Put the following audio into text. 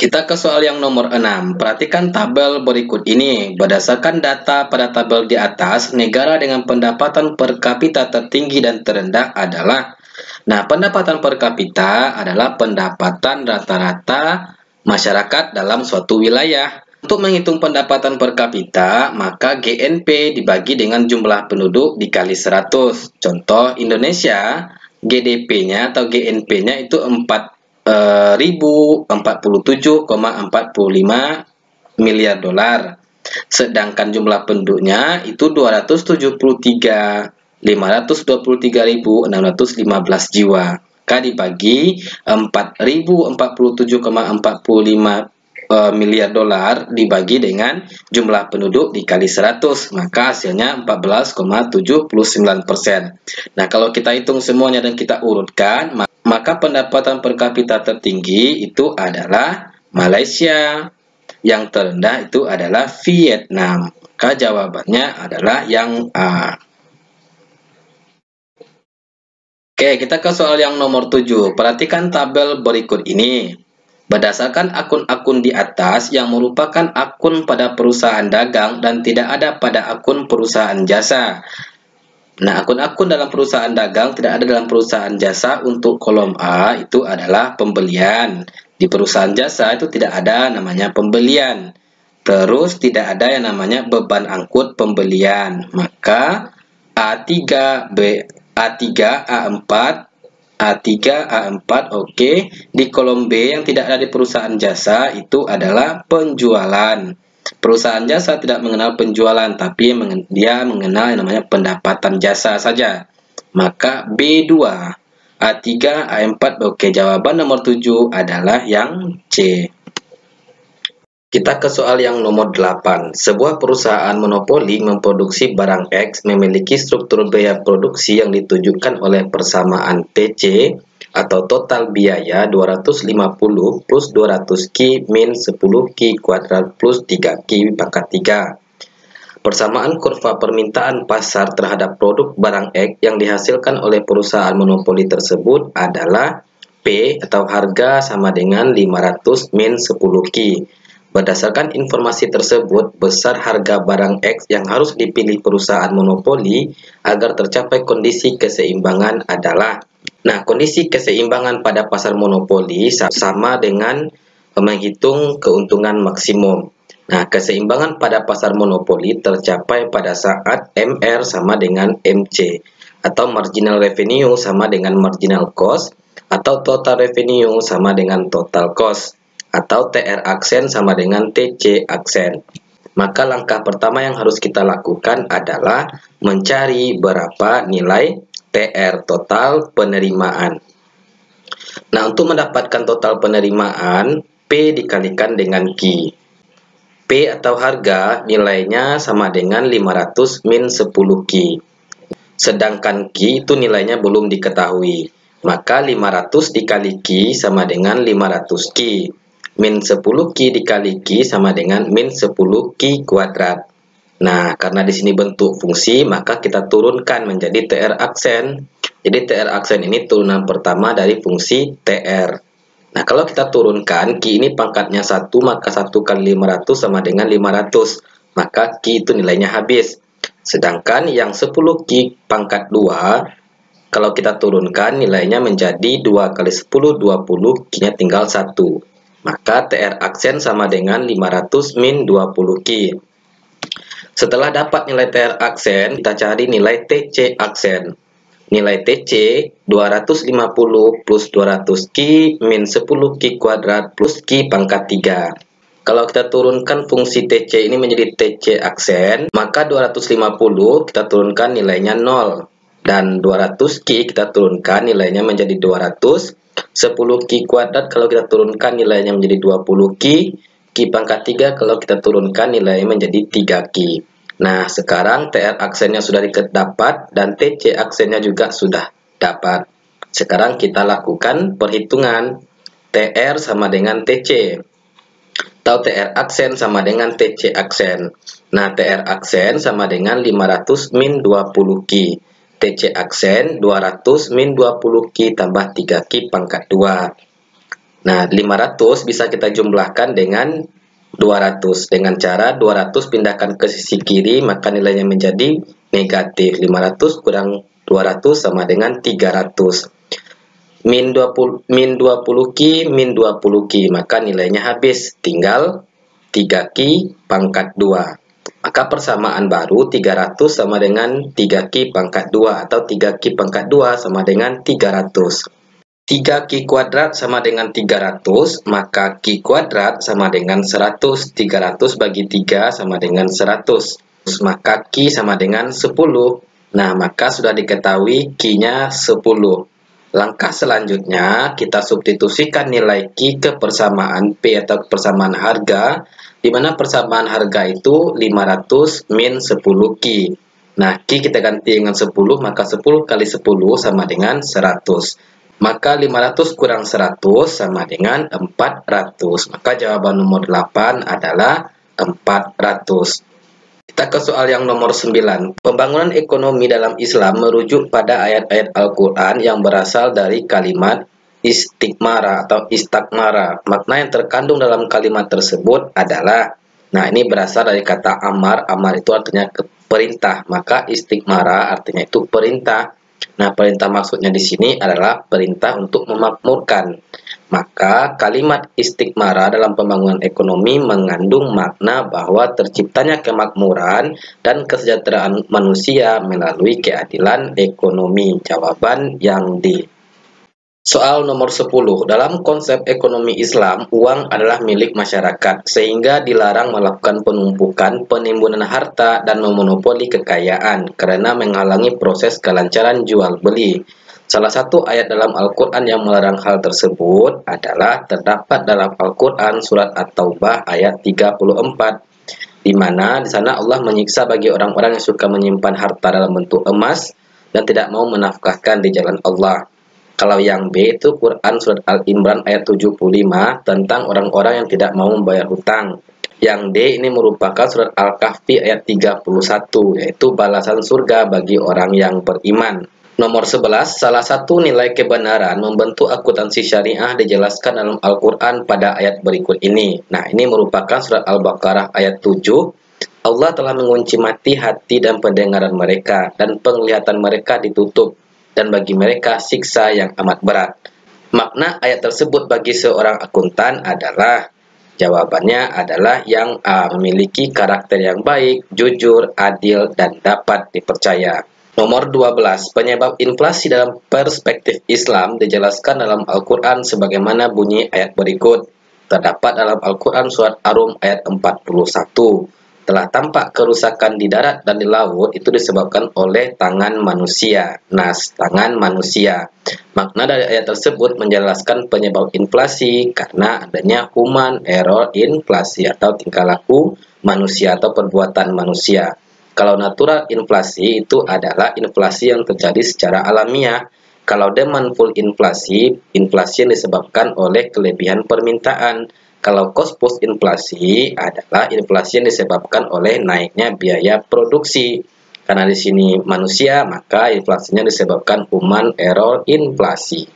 Kita ke soal yang nomor 6. Perhatikan tabel berikut ini. Berdasarkan data pada tabel di atas, negara dengan pendapatan per kapita tertinggi dan terendah adalah. Nah, pendapatan per kapita adalah pendapatan rata-rata masyarakat dalam suatu wilayah. Untuk menghitung pendapatan per kapita, maka GNP dibagi dengan jumlah penduduk dikali 100. Contoh Indonesia, GDP-nya atau GNP-nya itu 1.047,45 miliar dolar. Sedangkan jumlah penduduknya itu 273.523.615 jiwa. Maka dibagi 4.047,45 miliar dolar dibagi dengan jumlah penduduk dikali 100, maka hasilnya 14,79%. Nah, kalau kita hitung semuanya dan kita urutkan, maka pendapatan per kapita tertinggi itu adalah Malaysia, yang terendah itu adalah Vietnam. Maka jawabannya adalah yang A. Oke, kita ke soal yang nomor 7. Perhatikan tabel berikut ini. Berdasarkan akun-akun di atas yang merupakan akun pada perusahaan dagang dan tidak ada pada akun perusahaan jasa. Nah, akun-akun dalam perusahaan dagang tidak ada dalam perusahaan jasa. Untuk kolom A itu adalah pembelian. Di perusahaan jasa itu tidak ada namanya pembelian. Terus tidak ada yang namanya beban angkut pembelian. Maka A3, A3, A4, A3, A4, oke. Di kolom B yang tidak ada di perusahaan jasa itu adalah penjualan. Perusahaan jasa tidak mengenal penjualan, tapi dia mengenal yang namanya pendapatan jasa saja. Maka B2, A3, A4, oke. Jawaban nomor 7 adalah yang C. Kita ke soal yang nomor 8. Sebuah perusahaan monopoli memproduksi barang X memiliki struktur biaya produksi yang ditunjukkan oleh persamaan TC atau total biaya 250 plus 200 Q min 10 Q kuadrat plus 3 Q pangkat 3. Persamaan kurva permintaan pasar terhadap produk barang X yang dihasilkan oleh perusahaan monopoli tersebut adalah P atau harga sama dengan 500 min 10 Q. Berdasarkan informasi tersebut, besar harga barang X yang harus dipilih perusahaan monopoli agar tercapai kondisi keseimbangan adalah. Nah, kondisi keseimbangan pada pasar monopoli sama dengan menghitung keuntungan maksimum. Nah, keseimbangan pada pasar monopoli tercapai pada saat MR sama dengan MC, atau marginal revenue sama dengan marginal cost, atau total revenue sama dengan total cost, atau TR aksen sama dengan TC aksen. Maka langkah pertama yang harus kita lakukan adalah mencari berapa nilai TR total penerimaan. Nah, untuk mendapatkan total penerimaan, P dikalikan dengan Q. P atau harga nilainya sama dengan 500 min 10 Q. Sedangkan Q itu nilainya belum diketahui. Maka 500 dikali Q sama dengan 500 Q. Min 10 Q dikali Q sama dengan min 10 Q kuadrat. Nah, karena di sini bentuk fungsi, maka kita turunkan menjadi TR aksen. Jadi TR aksen ini turunan pertama dari fungsi TR. Nah, kalau kita turunkan, Q ini pangkatnya 1, maka 1 kali 500 sama dengan 500. Maka Q itu nilainya habis. Sedangkan yang 10 Q pangkat 2, kalau kita turunkan nilainya menjadi 2 kali 10, 20, Q-nya tinggal 1. Maka TR aksen sama dengan 500 min 20 Q. Setelah dapat nilai TR aksen, kita cari nilai TC aksen. Nilai TC 250 plus 200 Q min 10 Q kuadrat plus Q pangkat 3. Kalau kita turunkan fungsi TC ini menjadi TC aksen, maka 250 kita turunkan nilainya 0. Dan 200 Q kita turunkan nilainya menjadi 200. 10 Q kuadrat kalau kita turunkan nilainya menjadi 20 Q. Q pangkat 3 kalau kita turunkan nilainya menjadi 3 Q. Nah, sekarang TR aksennya sudah dapat dan TC aksennya juga sudah dapat. Sekarang kita lakukan perhitungan. TR sama dengan TC. Atau TR aksen sama dengan TC aksen. Nah, TR aksen sama dengan 500 min 20 Q. TC aksen 200 min 20 Q tambah 3 Q pangkat 2. Nah, 500 bisa kita jumlahkan dengan 200. Dengan cara 200 pindahkan ke sisi kiri, maka nilainya menjadi negatif. 500 kurang 200 sama dengan 300. Min 20 Ki min 20 Ki, maka nilainya habis. Tinggal 3 Ki pangkat 2. Maka persamaan baru 300 sama dengan 3 Ki pangkat 2 atau 3 Ki pangkat 2 sama dengan 300. 3 Ki kuadrat sama dengan 300, maka Ki kuadrat sama dengan 100. 300 bagi 3 sama dengan 100. Maka Ki sama dengan 10. Nah, maka sudah diketahui Ki-nya 10. Langkah selanjutnya, kita substitusikan nilai Ki ke persamaan P atau persamaan harga, di mana persamaan harga itu 500 min 10 Ki. Nah, Ki kita ganti dengan 10, maka 10 kali 10 sama dengan 100. Maka 500 kurang 100 sama dengan 400. Maka jawaban nomor 8 adalah 400. Kita ke soal yang nomor 9. Pembangunan ekonomi dalam Islam merujuk pada ayat-ayat Al-Quran yang berasal dari kalimat istiqmara atau istakmara. Makna yang terkandung dalam kalimat tersebut adalah, nah ini berasal dari kata amar. Amar itu artinya perintah, maka istikmara artinya itu perintah. Nah, perintah maksudnya di sini adalah perintah untuk memakmurkan. Maka kalimat istikmara dalam pembangunan ekonomi mengandung makna bahwa terciptanya kemakmuran dan kesejahteraan manusia melalui keadilan ekonomi. Jawaban yang D. Soal nomor 10. Dalam konsep ekonomi Islam, uang adalah milik masyarakat, sehingga dilarang melakukan penumpukan, penimbunan harta, dan memonopoli kekayaan, karena menghalangi proses kelancaran jual-beli. Salah satu ayat dalam Al-Quran yang melarang hal tersebut adalah terdapat dalam Al-Quran surat At-Taubah ayat 34, di mana di sana Allah menyiksa bagi orang-orang yang suka menyimpan harta dalam bentuk emas dan tidak mau menafkahkan di jalan Allah. Kalau yang B itu Quran Surat Al-Imran ayat 75 tentang orang-orang yang tidak mau membayar hutang. Yang D ini merupakan Surat Al-Kahfi ayat 31, yaitu balasan surga bagi orang yang beriman. Nomor 11, salah satu nilai kebenaran membentuk akuntansi syariah dijelaskan dalam Al-Quran pada ayat berikut ini. Nah, ini merupakan Surat Al-Baqarah ayat 7. Allah telah mengunci mati hati dan pendengaran mereka, dan penglihatan mereka ditutup, dan bagi mereka siksa yang amat berat. Makna ayat tersebut bagi seorang akuntan adalah, jawabannya adalah yang A, memiliki karakter yang baik, jujur, adil, dan dapat dipercaya. Nomor 12, penyebab inflasi dalam perspektif Islam dijelaskan dalam Al-Quran sebagaimana bunyi ayat berikut. Terdapat dalam Al-Quran surat Ar-Rum ayat 41. Telah tampak kerusakan di darat dan di laut itu disebabkan oleh tangan manusia. Nas, tangan manusia. Makna dari ayat tersebut menjelaskan penyebab inflasi karena adanya human error inflasi atau tingkah laku manusia atau perbuatan manusia. Kalau natural inflasi itu adalah inflasi yang terjadi secara alamiah. Kalau demandful inflasi, inflasi yang disebabkan oleh kelebihan permintaan. Kalau cost push inflasi adalah inflasi yang disebabkan oleh naiknya biaya produksi. Karena di sini manusia, maka inflasinya disebabkan human error inflasi.